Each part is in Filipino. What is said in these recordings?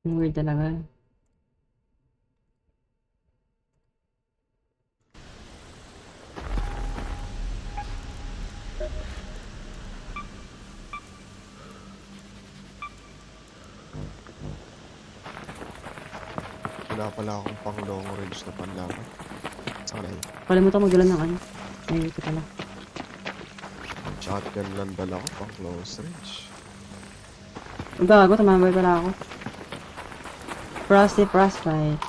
Weird talaga. Wala pala akong pang long range na panlaban. Sana eh. Kalimutan mo dala ng ano. Ay, ito pala. Shotgun lang dala ko pang close range. Ang gago, tumambay pala ako. Frostbite.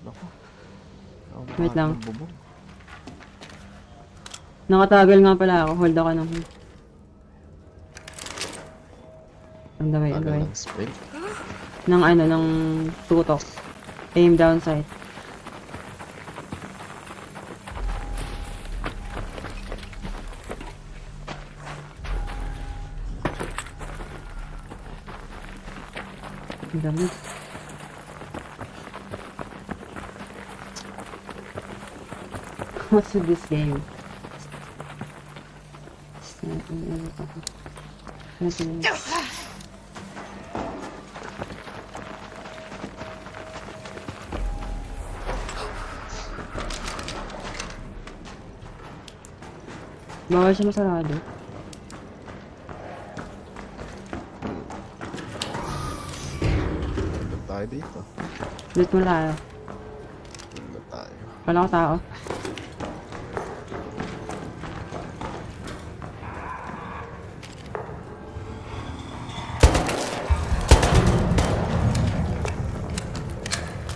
Naku. Wait lang. Bubong. Nakatagal nga pala ako. Hold ako ng hold. On the way. Tagal ng sprint. Ng tutok. Aim down sight. Ang dami. What's with this game? Bawal siya masarado. Doon tayo dito. Loot mo tayo. Doon tayo. Wala ko tao.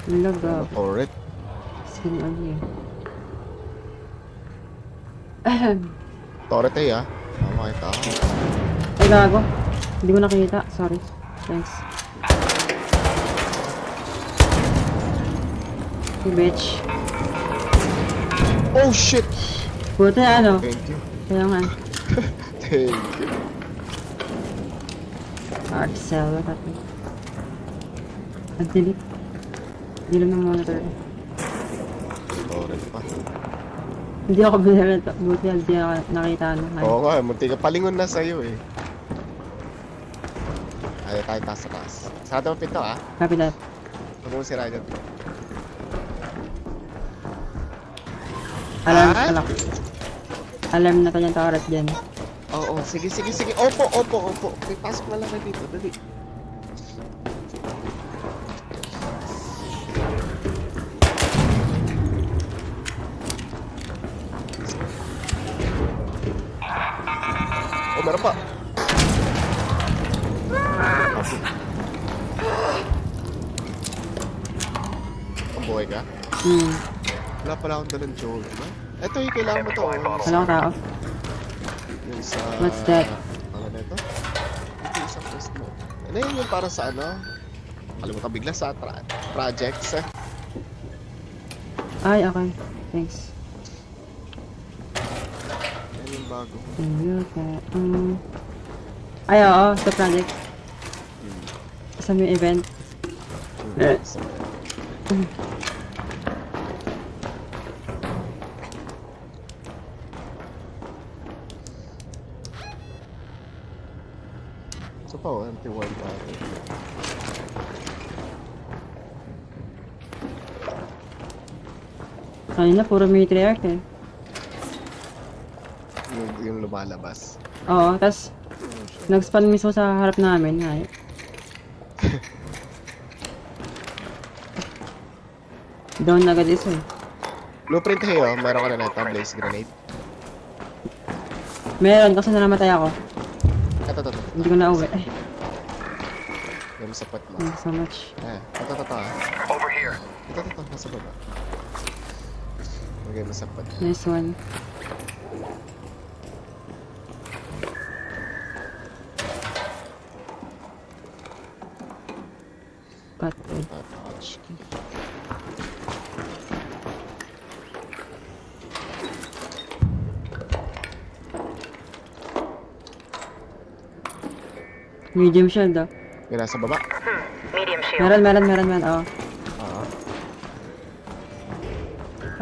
Lag Ano turret? Skin on here. Turret eh ah. Makita ako. Ay, gago. Hindi ko nakita. Sorry. Thanks. You bitch. Oh shit! Buti ano. Thank you. Kaya nga. Thank you. Hard sell. What happened? Nag-delete. Hindi lang ng monitor. Turret pa. Hindi ako binalata. Buti hindi ako nakita ano. Oo nga, munti ka palingon na sa'yo eh. Ayaw tayo taas sa taas. Sarado ang pinto ah. Copy that. Huwag mo si Ryan. Alarm Ah? pala. Alarm na kanyang turret dyan. Oo, sige, sige, sige. Opo, opo, opo. May pasok na lang kayo dito. Dali. Oh, meron pa. Ang buhay ka? Wala pala akong dalang jolt, no? Ito yung kailangan mo to. Oh. Wala ko tao. Yung sa... What's that? Ano na ito? Ito yung sa quest mo. Ano yun yung para sa ano? Kalimutan bigla sa projects. Ay, okay. Thanks. Yan yung bago. Ay, oo. Sa project. Sa may event. So pa, anti-worm battery. Kanina, puro matriarch eh. Yung lumalabas. Oo, tas nag-spawn mismo sa harap namin. Ay. Down na agad isa eh. Blueprint kayo, meron ka na nito, blaze grenade. Meron, kasi namatay ako. Ito. Hindi ko na uwi. Ay, Yung sapat mo. thank you so much. Ito. Over here. Ito, nasa baba. Okay, masapat. Nice one. Cutwood. Touch key. Medium shield oh. Yung nasa baba. Medium shield. Meron. Oo. Oo.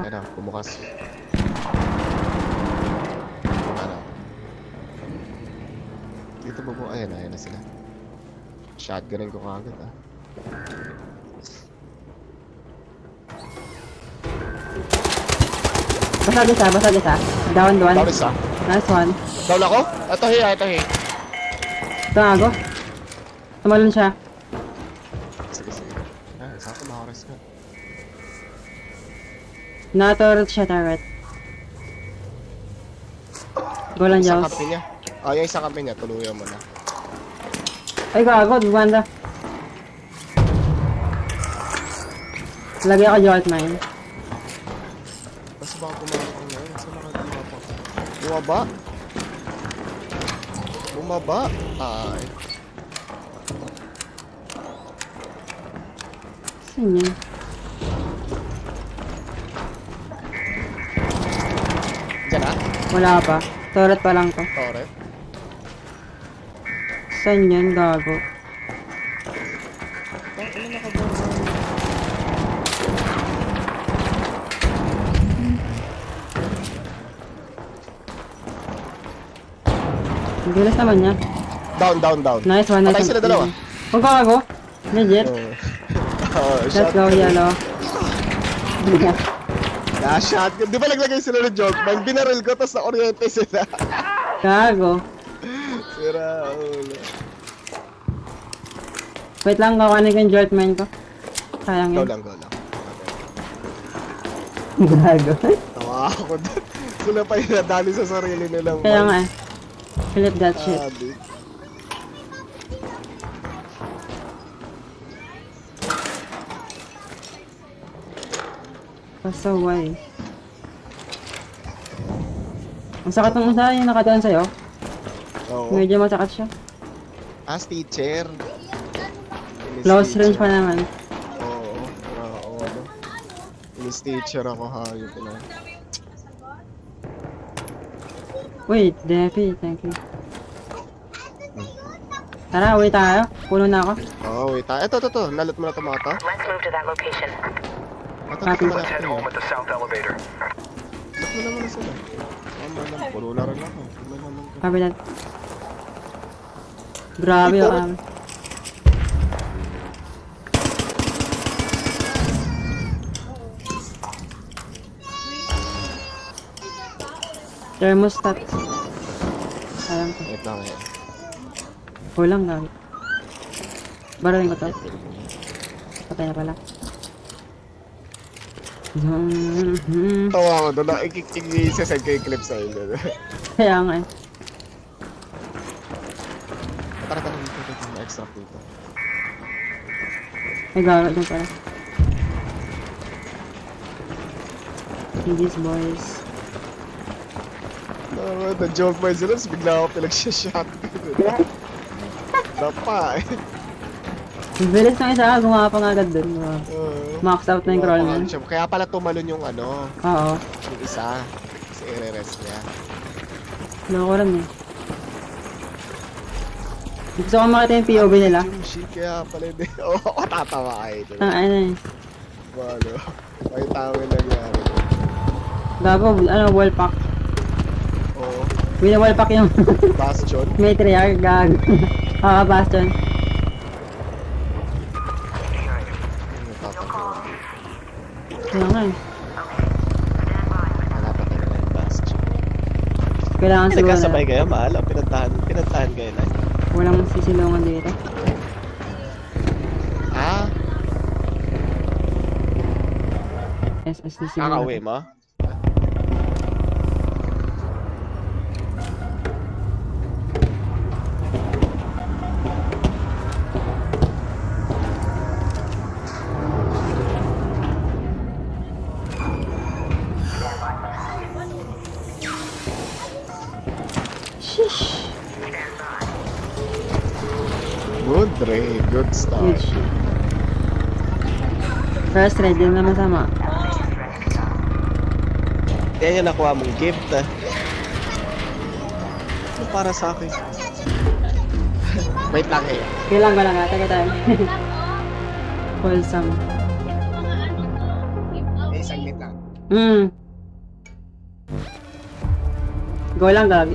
Ano, bumukas. Ano? Dito ba po? Ayan na sila. Shotgunin ko kagad ah. Basag isa. Down. Down isa. Nice one. Down ako? Ito he. Gago. Tumalon siya. Sige. Saan ko makares ka? Nakaturret siya, turret. Go lang, Isang Jaws. kampi niya. Yung isang kampi niya, tuluyan mo na. Ay, gago. Bumanda. Lagay ako jolt mine. Basta baka kumapang na yun. Saan nakagumapang? Bumaba? Ay. Saan yan? Diyan na? Wala pa. Turret pa lang to. Torre. Saan yan, gago? Ano nakababa? Ang bilis naman niya. Down. Nice one, nice Patay one. sila dalawa. Ang gago. Legit. Let's Let's go, yellow. Shotgun. Di ba naglagay sila ng joke? Man, binaril ko, tapos na-oriente sila. Gago. Sira, ulo. Wait lang, kawanin ko yung jolt mine ko. Sayang Go yun. lang. Gago. Tawa ako doon. Sila pa yung nadali sa sarili nilang Kaya nga eh. Flip that shit. Sabi. Pasaway. Ang sakit ng isa yung nakadaan sa'yo. Oo. Medyo masakit siya. As teacher. Close range pa naman. Oo. Miss teacher ako, hayop na. Wait, Defi, thank you. Tara, uwi tayo. Puno na ako. Oo, wait. Ito. Nalot mo na ito mga to. Let's move to that location. Ito, Copy. Let's head home with the south elevator. Nalot mo naman na sila. Puno na rin ako. Puno naman ka. Kabilat. Grabe Ito. yung thermostat. Sayang ko. Wait lang eh. Kulang gabi. Barawin ko to. Patay na pala. Tawa ko doon. I-send ko yung clip sa inyo. Kaya nga eh. Tara. Dito. Extra dito. May gawa dyan pala. These boys. Na-joke pa sila, tapos bigla ako pinag-shot. Dapa eh. Ang bilis ng isa, gumapang agad dun. Max out na yung crawl man. Kaya pala tumalon yung ano, Oo. yung isa. Kasi i-rest niya. Loko lang eh. Gusto ko makita yung POV nila. Shit, kaya pala hindi. Oo, tatawa kayo. Ang ano eh. Bago. May tao yung nangyari. Gago, ano, wall pack. Oo. Wall pack yung Bastion. matriarch, gago. Bastion. Kaya nga eh. Wala pa tayo ng Bastion. Kailangan siguro Nagkasabay kayo, mahal. Pinantahan kayo na. walang sisilungan dito. Ah, SSDC. kakauwi mo? Sheesh. Good, Dre. Good start. Good shit. First read, yun na masama. Yan yung nakuha mong gift. Ano para sa akin? Wait lang eh. Kailangan ko lang ha, taga tayo. Wholesome. Isang minute lang. Go lang, gabi.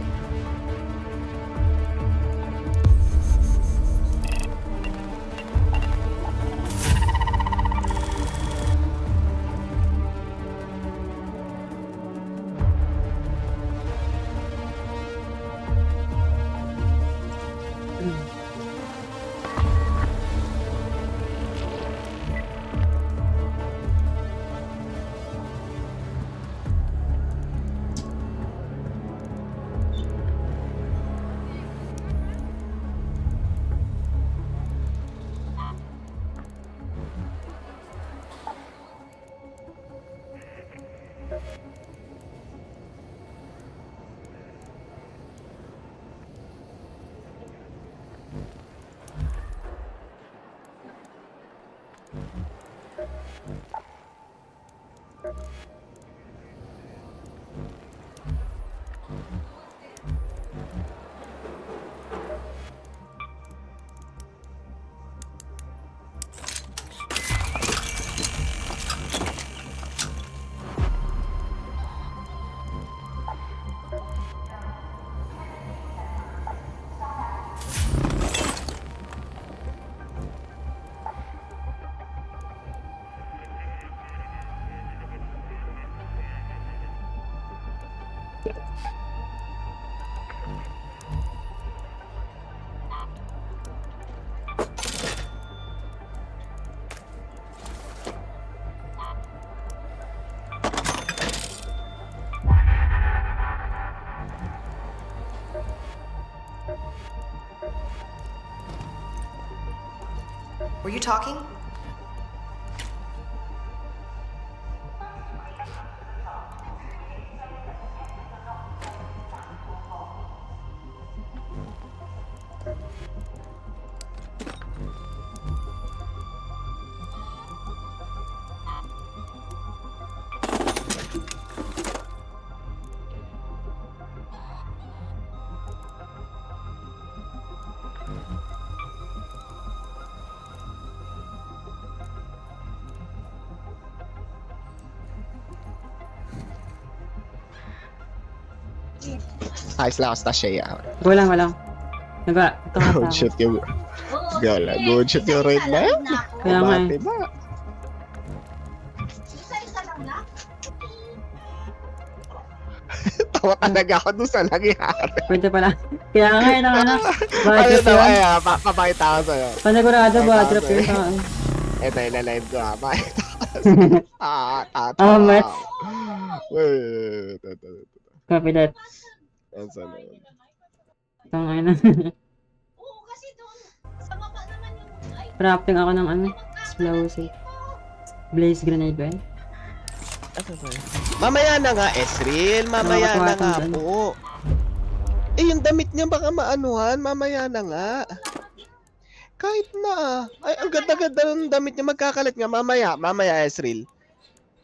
Were you talking? Ayos lang ako sa Shea. Walang. Tumatawa Good shit yung... Gala, good shit yung raid na yan. Kaya nga eh. Bati ba? Tawa talaga ako dun sa nangyari. Pwede pala. Kaya nga yun ang ano. Bad Ayun trip tawa, yun. papakita ko sa'yo. Panagurado bad trip yun. Ito, ilalive ko ha. Pakita ko. Matt. Wait. Copy that. Ang sana. Tangay na. Oo, kasi doon, sa baba naman yung, ay, Crafting ako ng ano. Explosive. Blaze grenade ba yun? Mamaya na nga, Esril. Mamaya na nga Nakakatuwa po. Eh, yung damit niya baka maanuhan. Mamaya na nga. Kahit na. Ay, ang ganda-ganda ng damit niya. Magkakalat nga. Mamaya, Esril.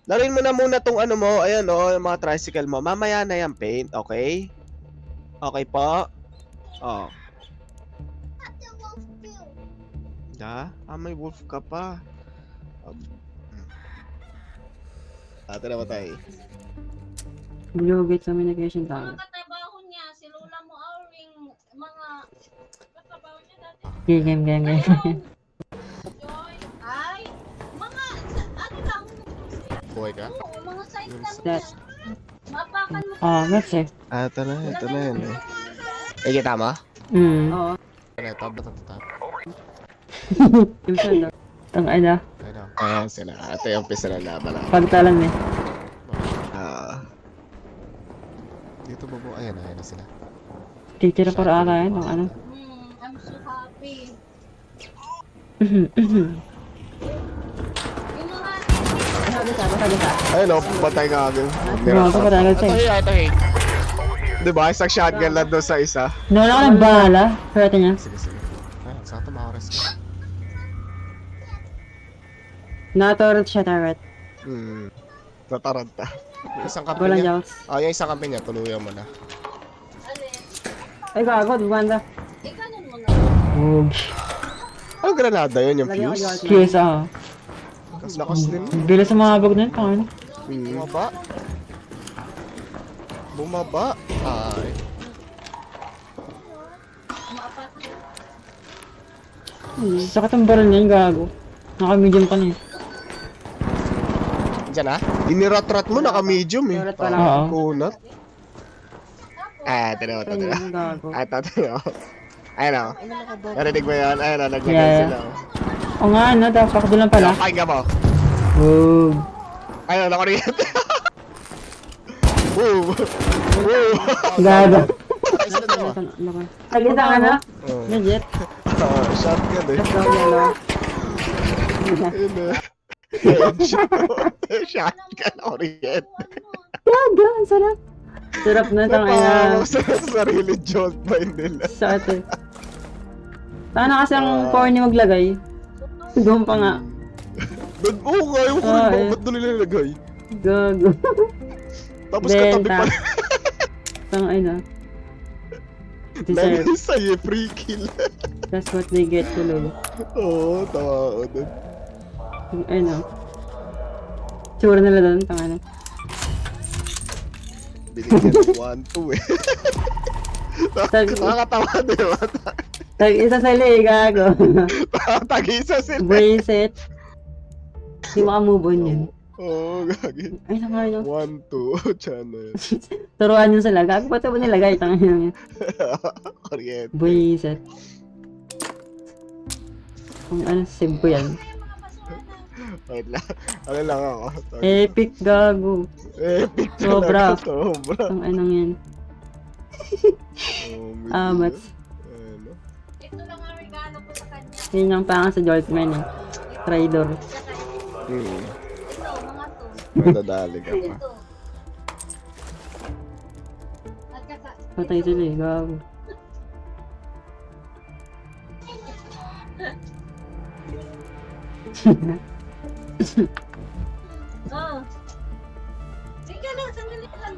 Laruin mo na muna tong ano mo. Ayan o, yung mga tricycle mo. Mamaya na yan, paint. Okay? Okay po? Oh. Da? May wolf ka pa. Ate na ba tayo? Blue gate communication tower. mga katrabaho niya, si Lola mo Auring, mga katrabaho niya dati. Game. Ayun, Joy, ay, mga, ano lang, Buhay ka? oo, mga side lang That. niya. Mapakan mo That's it. Ito na yan eh. Eh, kita mo? Oo. Ito, ba't ito? Yung solo. Tangay na. Ayan sila. Ito yung pisa na laban. Pagtalan eh. Dito ba po? Ayan na sila. Titira por ata yun. Ang ano. I'm so happy. Yung mga, Ayun o, patay ka agad. Ito pa tayo sa'yo. Ito. Diba? Isang shotgun lang doon sa isa. Nawala ko ng bahala. Pwede niya. Sige. Ayun, saan ito makares ka? Natorot siya, Tarot. Nataranta. Yung isang kampi Walang niya. jokes. Yung isang kampi niya, tuluyan mo na. alin, Ay, gago. Banda. ikanon mo na. Ooh. Ano granada yun? Yung Lagyan ko fuse? jokes. Yes, ah. Lakas din. Bilis sa mga bag na yun. Pangano. Bumaba. Ay. Sakit ang baril niya yung gago. Naka-medium pa na eh. Diyan ha? Inirat-rat mo, naka-medium eh. Inirat pa lang. Oo. Kunat. Tinaw. Ay, yung gago. Tinaw. Ayun o. Narinig mo yan? Ayun o, naglagay Yeah. sila. O nga, ano. Dapat doon lang pala. Pakinggan mo. Ooh. Ayun, nakariyat. Woo! Woo! Gago. Isa na ba? Agita ka na? Oo. Legit. Shotgun eh. Let's go, yellow. Ayun na. Headshot. Shotgun orient. Gago, ang sarap. Sarap na tang ina. Napawak sa sarili jolt ba nila? Sakit eh. Paano kasi ang corny maglagay? Doon pa nga. Oo nga, yung kulit ba't doon nila nilagay? Gago. Tapos katabi pa. Tang ina. Deserve. Namin sa'yo, free kill. That's what they get to lol. Oo, tawa ako dun. Ano. Tsura nila doon, tang ina. Binigyan ng 1-2 eh. Nakakatawa din ba? Isa sa li, gago. Tag-isa sila. Brace it. Hindi makamove on yun. Oo, gagi. Ay, tanga yun. 1-2, channel. Turuan yun sila. Gago pa ito ba nilagay? Tanga yun. Kuryente. Brace it. Kung ano, save ko yan. Wait lang. Ano lang ako? Epic, gago. Epic Sobra. talaga. Sobra. Ang anong yan. Oh, Mats. Ano? Ito lang ang regalo ko sa kanya. Yun yung pangang sa Joltman eh. Trader. Hmm. Ito, mga to. Madadali ka pa. Ito. At saka, Patay sila eh, gago. oh. Sige lang, sandali lang.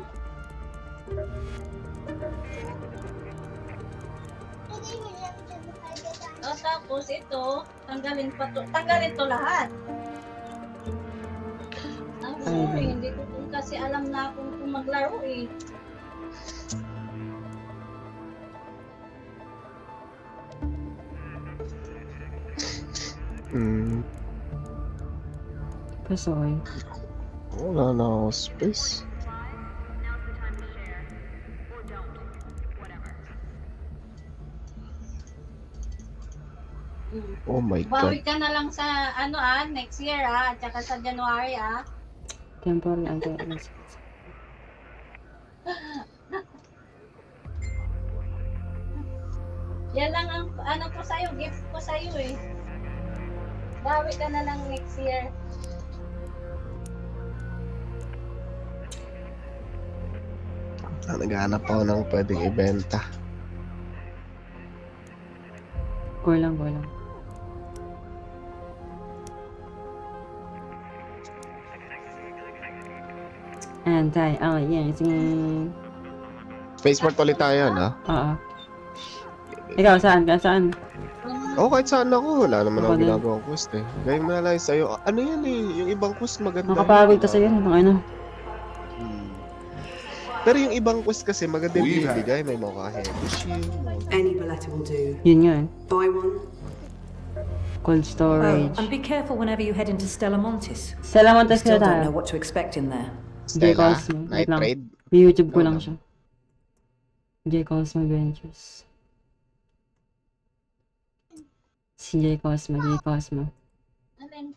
Oh, tapos ito, tanggalin to lahat. I'm sorry, hindi ko kung kasi alam na kung maglaro eh. Hmm. Kasoy. Wala na ako space. Oh my Bawi God. ka na lang sa next year at saka sa January Temporary anti-arrest. Yan lang ang ko sa'yo, gift ko sa'yo eh. Bawi ka na lang next year. Naghahanap ako ng pwedeng ibenta. Kulang. Anti-aliasing. Spaceport ulit tayo, no? Oo. Ikaw, saan? Saan? Oo, kahit saan ako. Wala naman Ako ako din. ginagawang quest eh. Gawin mo na lang sa'yo. Ano yan eh? Yung ibang quest maganda. Nakapagod ka sa'yo. Ano? Hmm. Pero yung ibang quest kasi maganda yung binibigay. May mga heavy shield. Any Boletta will do. Yun nga eh. Buy one. Cold Oh, storage. and be careful whenever you head into Stella Montis. Salamat Still na don't know tayo. what to expect in there. J. Stella, Cosmo. Wait Night lang. Raid. YouTube ko lang Ano? siya. J. Cosmo Adventures. Si J. Cosmo. Alin?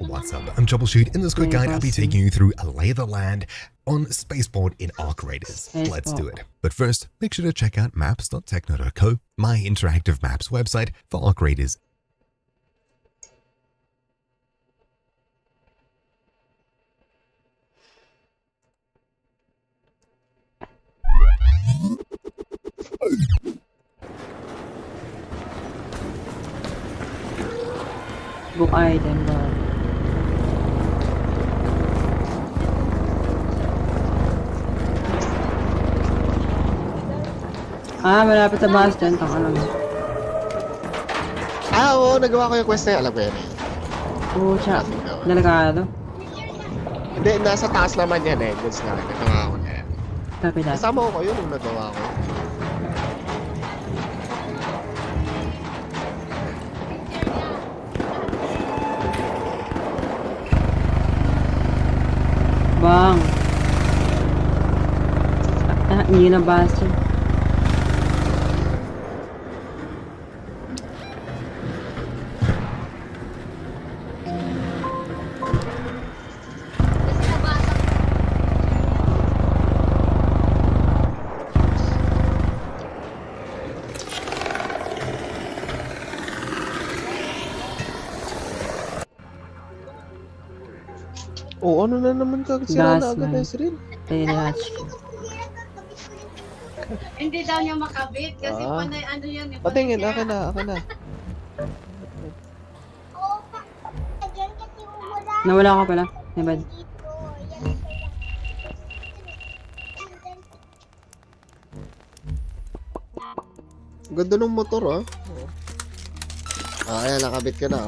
What's up? I'm Troubleshoot. In this quick Yeah, guide, I'll be awesome. taking you through a lay of the land on Spaceport in Arc Raiders. Let's do Spaceport. it. But first, make sure to check out maps.techno.co, my interactive maps website for Arc Raiders. Book item ba? Malapit sa bus dyan. Tang alam. Oo, nagawa ko yung quest na yun. Alam ko yan eh. Pucha. Delikado. Hindi, nasa taas naman yan eh. Goods na. Nagawa ko na yan. Copy that. Kasama ko kayo nung nagawa ko. Bang. Hindi na bus dyan. Kasi nabasa ko. Oo, ano na naman sila na Gas agad man. Ezreal. Tayo hatch. Hindi daw niya makabit kasi Ah. panay yan eh. Patingin, panay akin na. Nawala ka pala. Nebad. Ganda ng motor ah. Kaya nakabit ka na.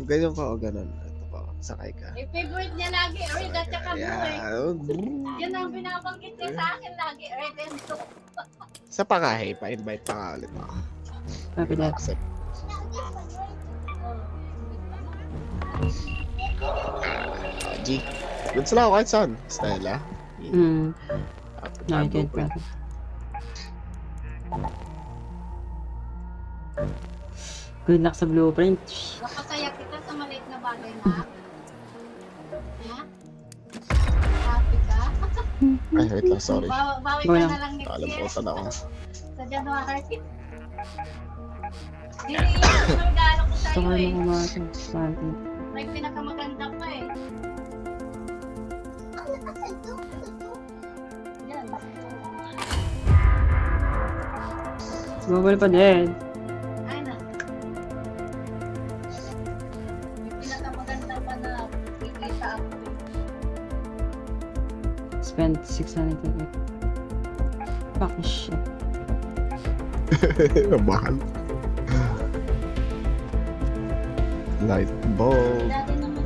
Ganyan ka o ganun. Ito ka, sakay ka. Eh, favorite niya lagi, red at saka blue eh. Ayan. Yan ang binabanggit niya sa akin lagi, red and blue. Sa pangahe, pa-invite pa nga ulit ako. Copy that. Accept. G. Goods lang ako kahit saan. Stella. Nakikita pa. Good luck sa blueprint. Napasaya kita sa maliit na bagay na. Ha? Happy ka? Ay, wait lang, sorry. Bawi Go ka lang. na lang next year. Nakalimutan ako. Sa January. Hindi yun ang regalo ko Gusto ko sa'yo eh. na kumakas. Panty. May pinakamaganda pa eh. Yan. Bubble pa din. Ay na. May pinakamaganda pa na kikita ako. Spent 600 again. Fucking shit. Mahal. Light bulb. Dati naman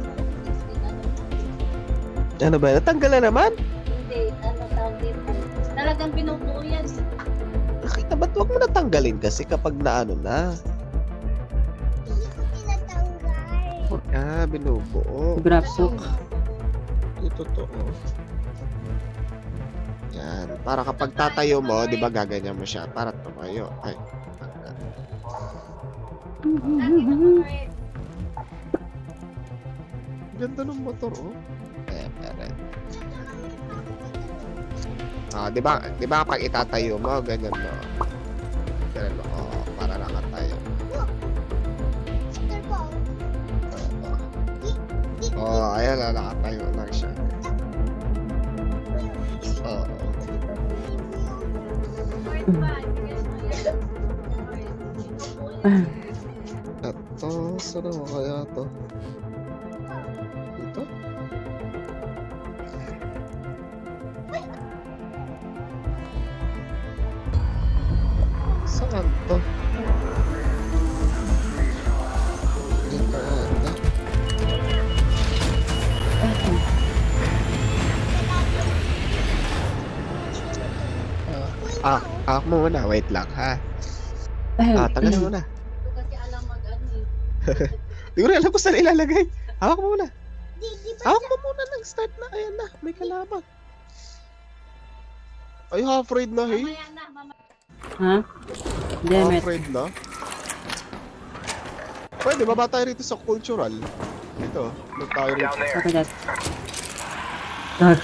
Ano ba? Natanggal na naman? hindi, ano tawag dito. Talagang binubuo yan. Nakita ba't huwag mo natanggalin kasi kapag naano na? Ah, binubuo. Grab hook. Ito totoo. Yan. Para kapag tatayo mo, di ba gaganyan mo siya? Para tumayo. Ay. tanggal. Lagi naman eh. Ganda ng motor, oh. Pero. Ah, di ba kapag itatayo mo, ganyan mo. Ganyan mo, oh, para nakatayo. Oh, ayan na, nakatayo lang siya. Oh. Ito, saan naman kaya to? Ito? Saan to? Dito ata. Muna. Wait lang, ha? Tagal muna. Ito kasi alam mag-ano eh. Di ko rin alam kung saan ilalagay. Hawak mo muna. Hawak mo muna ng start na. Ayan na, may kalaban. Ay, half-raid na, hey. Mamaya na, mamaya. Ha? Damn it. Half-raid na. Pwede, baba tayo rito sa cultural. Ito, look tayo rito. Down there. Copy that. Ah,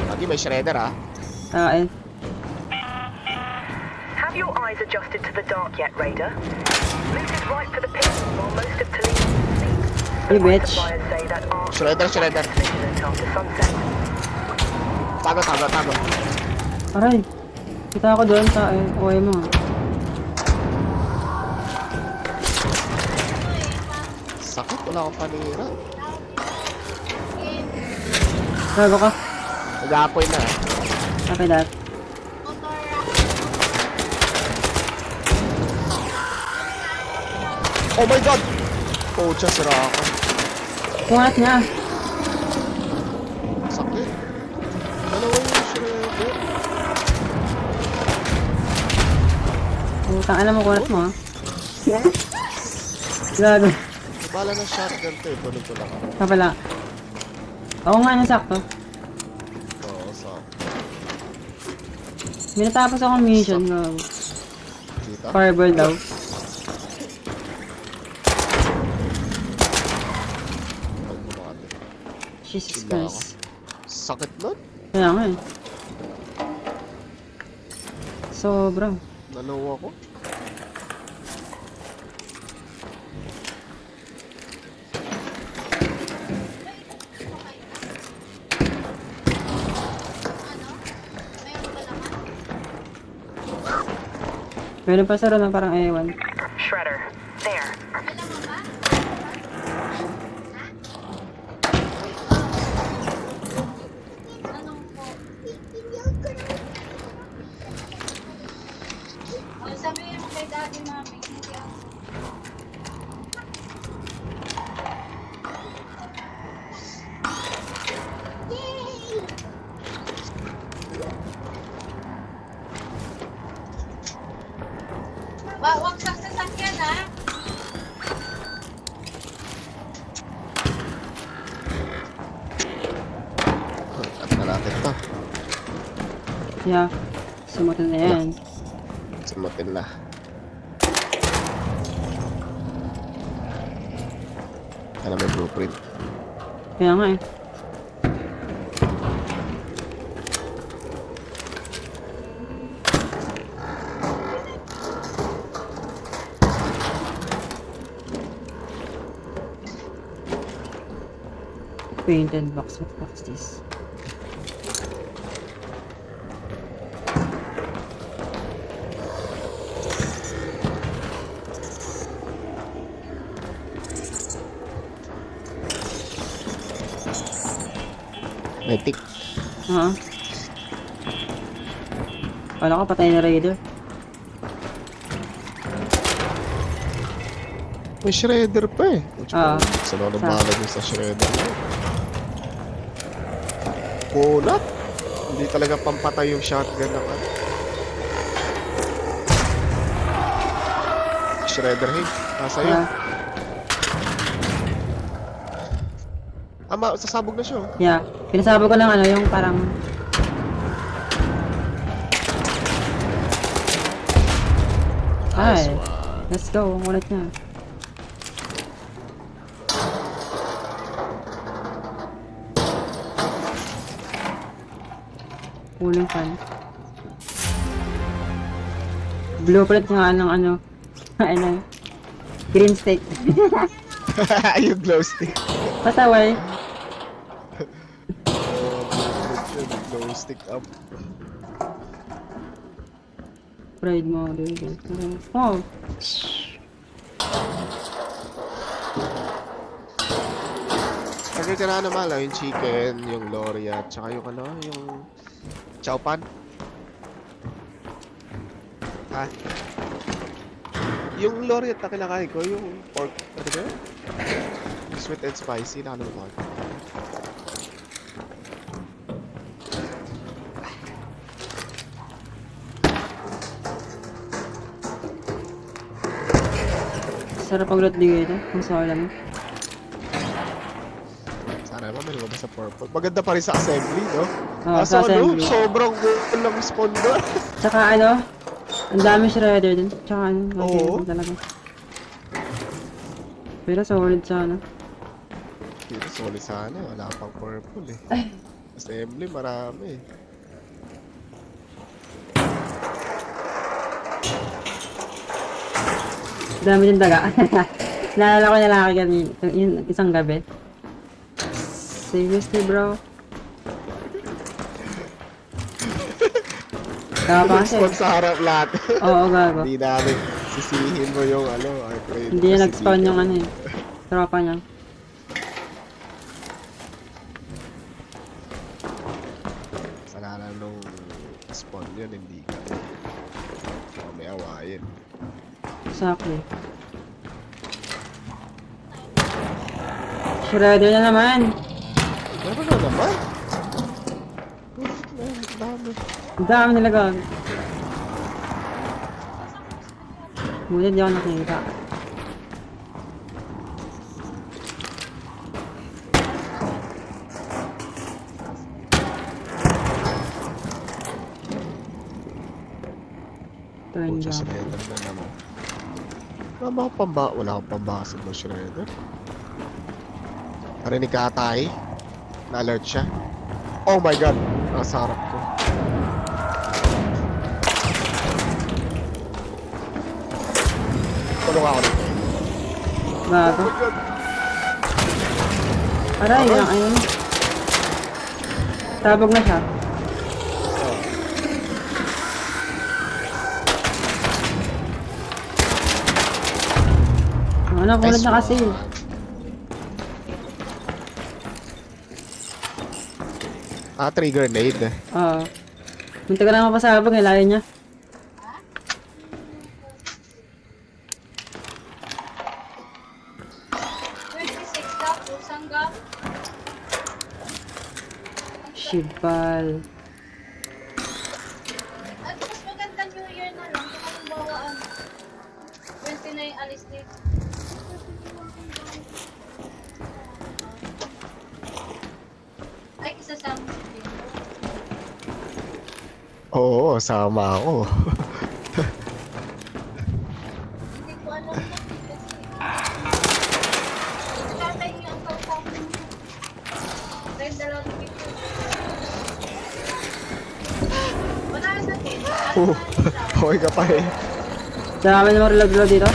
Lagi may shredder, ha? eh. Have your eyes adjusted to the dark yet, Raider? Loot is ripe for the picking while most of Toledo sleeps. Hey, bitch. Suppliers say that our Shredder. vigilant after sunset. Tago. Aray. Kita ako doon sa OA mo. Sakit, wala akong panira. Gago ka. Nag-aapoy na. Copy that. Oh my god! Pocha, sira ako. Kumat niya. Sakit. Dalawa yung shredder. Putang alam mo, kumat mo ha. Gago. Bala na shotgun to, tuloy ko lang ako. Kapala. Oo nga, nasakto. Oo, sakit. May natapos akong mission. Gago. Kita? Fireball daw. Ay, bumati. Jesus Sila ako. Christ. Sakit nun? Kaya nga eh. Sobra. Nalaw ako? Meron pa sa ron na parang ewan. Shredder. There. Anong po? Oh, sabihin mo kay daddy mami. Hindi ako. Wag sa sasakyan ha. At na natin to. Yeah. Sumutin na yan. Sumutin na. Ano may blueprint? Kaya nga eh. Painted box. What box is this? Medic. Ha? Wala ko patay na raider. May shredder pa eh. Sa ng Sa- bala dun sa shredder. Kulat. Hindi talaga pampatay yung shotgun na kan. Shredder, hey. Nasa iyo. Yeah. Sasabog na siya. Oh. Yeah. Pinasabog ko lang ano, yung parang... Ay, let's go. Ang ulit niya. Uling fan. Blueprint nga ng ano. Ano. Green stick. Yung glow stick. Pasaway. Glow stick up. Pride mo. Oh. Lagay ka na naman lang yung chicken, yung loria, tsaka yung ano, yung chow pan. Ha? Yung loria na kinakain ko, yung pork, ano ba yun? Sweet and spicy, nakalimutan ko. Sarap ang loot dito. Kung sa alam. Sana naman may lumabas sa purple. Maganda pa rin sa assembly, no? Oo, sa ano, assembly. sobrang good lang spawn doon. Tsaka ano, ang dami shredder din. Tsaka ano, Oo. okay talaga. Pero solid sana. Pero solid sana, wala pang purple eh. Assembly, marami eh. Dami din daga. Naalala ko na lang ako ganyan, yung isang gabi. Seriously, bro? Kaya pa kasi. Nag-spawn sa harap lahat. Oo, gago. Hindi namin sisihin mo yung ano, arcade. Hindi na nag-spawn yung ano eh. Tropa niya. Kasalanan nung spawn yun, hindi ka. May awayin. Exactly. Shredder na naman. Meron na naman. Ang dami. Ang dami nila gag. Muna di ako nakikita. Turn Pucha, down. shredder na naman. Wala akong pambasag ng shredder. Narinig ka atay. Na-alert siya. Oh my god! Nasa harap ko. Tulong ako dito. Gago. Oh my god! Aray, yung ayun. Tabog na siya. Ano, kulit na kasi. Trigger nade. Oo. Munti ka na mapasabog, eh, layo niya. Shibal. At mas maganda New Year na lang. Kung halimbawa, 29 alis dito. Ay, isasama mo dito. Oo, sama ako. Hindi ko alam na kasi. Tatay niyo ang kasama mo. Dahil dalawang picture. Wala sa akin. Okay ka pa eh. Dami naman reload dito.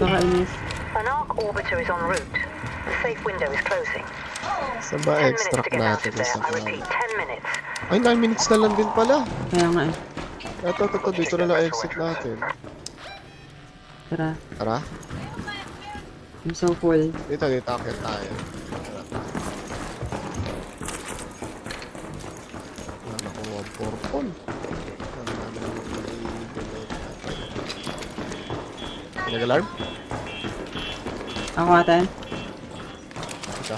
Nakainis. An arc orbiter is en route. safe window is closing. Saan ba 10 minutes extract to get out natin of there. sa I repeat, 10 minutes. Ay, 9 minutes na lang din pala. Kaya nga eh. Ito, dito na lang exit natin. Tara. Tara, I'm so full. dito, akit tayo. Wala ko ang purple. Nag-alarm? Ako ate. Ito.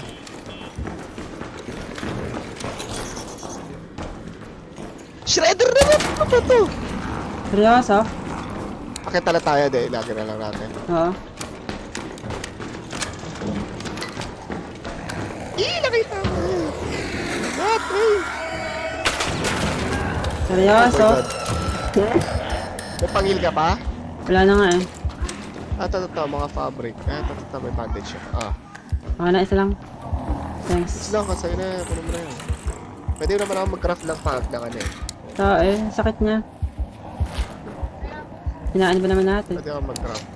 Shredder naman! Ano ba to? Seryoso? Akit tala tayo, de. Lagi na lang natin. Oo. Nakita mo! Natin! Seryoso? Oh my God. May pangil ka pa? Wala na nga eh. Ito, mga fabric. Ito, may bandage siya. Baka na isa lang. It's Thanks. lang, kasi na, puno mo na yun. Pwede naman ako mag-craft ng pag na ano eh. Oo eh, sakit niya. Pinaan ba naman natin? Pwede ako mag-craft.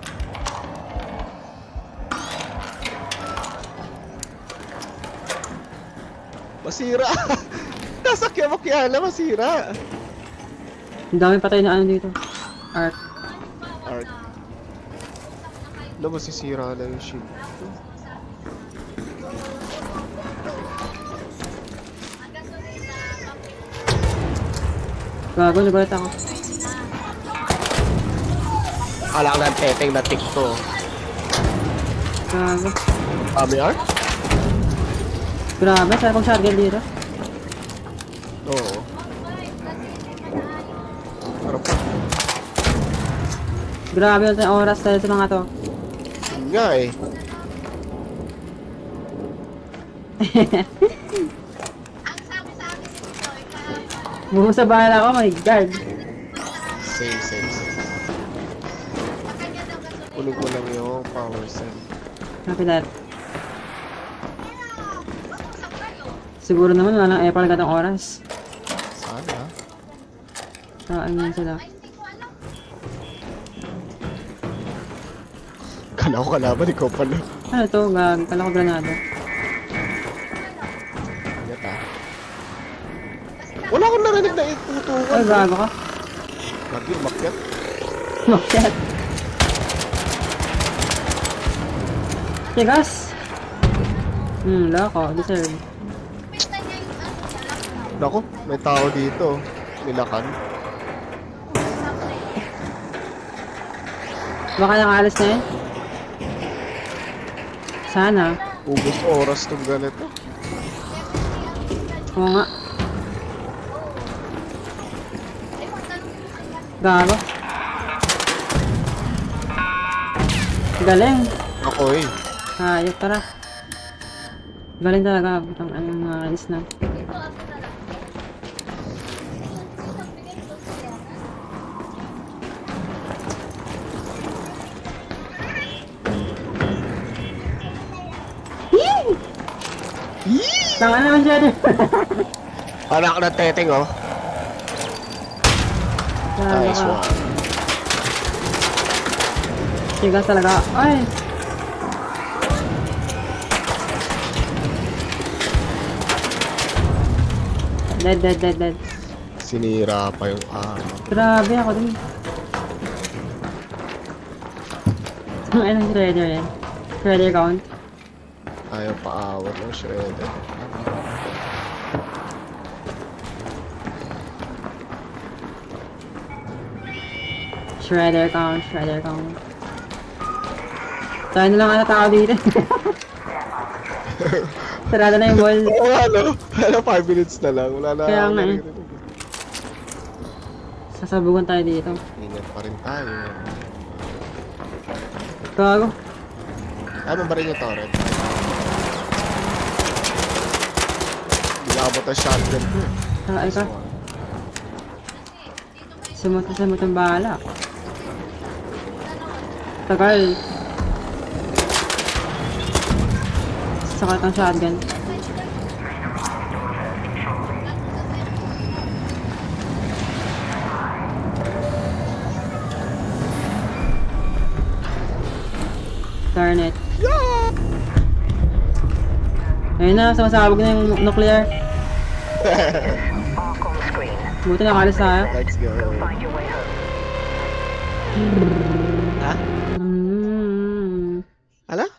Masira! Nasakya mo kaya na, masira! Ang dami patay na ano dito. Art. Art. Ano, masisira na yung ship. Gago, nagulat ako. Kala ko ng teteng na tick to. Gago. May art? Grabe, sarap ang shotgun dito. Oo. Ano pa? Grabe yung oras dahil sa mga to. Yun nga eh. Ang sabi sa akin dito, ikaw, Buhos sa bahala ako, my god. Same. sa kanya daw kasunod. Kunin ko lang yung power cell. Copy that. Sa kayo. Siguro naman wala nang epal gatang oras. Sana. Saan yun sila? Ay, hindi ko alam. Kala ko kalaban, ikaw pala. Ano to? Gag, kala ko granada. Ingat ah. Wala akong narinig na itutukan. Ay, gago ka. Lagi, umakyat. Makyat. Tigas! Lako. Deserve. Pinta niya yung ano, sa laptop. Naku, may tao dito. Nilakan. Baka nang alis na yun. Sana. Ubus oras tong ganito. Oo nga. Gago. Galing. Ako eh. Hayop, tara. Galing talaga. Butang anong mga alis na. Tanga naman siya din. Anak na teteng oh. Gago Nice ka. one. Tigas talaga. Ay! Dead. Sinira pa yung armor. Grabe ako din. Anong shredder yan? Shredder count? Ayaw paawat ng shredder. Shredder count. Tayo na lang ang tao dito. Sarado na yung wall. Oo nga no. Wala 5 minutes na lang. Wala na. Kaya wala nga eh. rin. Sasabugan tayo dito. Ingat pa rin tayo. Gago. Ano ba rin yung torrent? Hindi abot ang shotgun ko. Ay ka. Sumot ang bahala. Tagal. Sakat ang shotgun. Darn it. Ayun na, sumasabog na yung nuclear. Arc on screen. Buti nakalis tayo. Let's go. Go find your way home. Ha? Mm. Ala?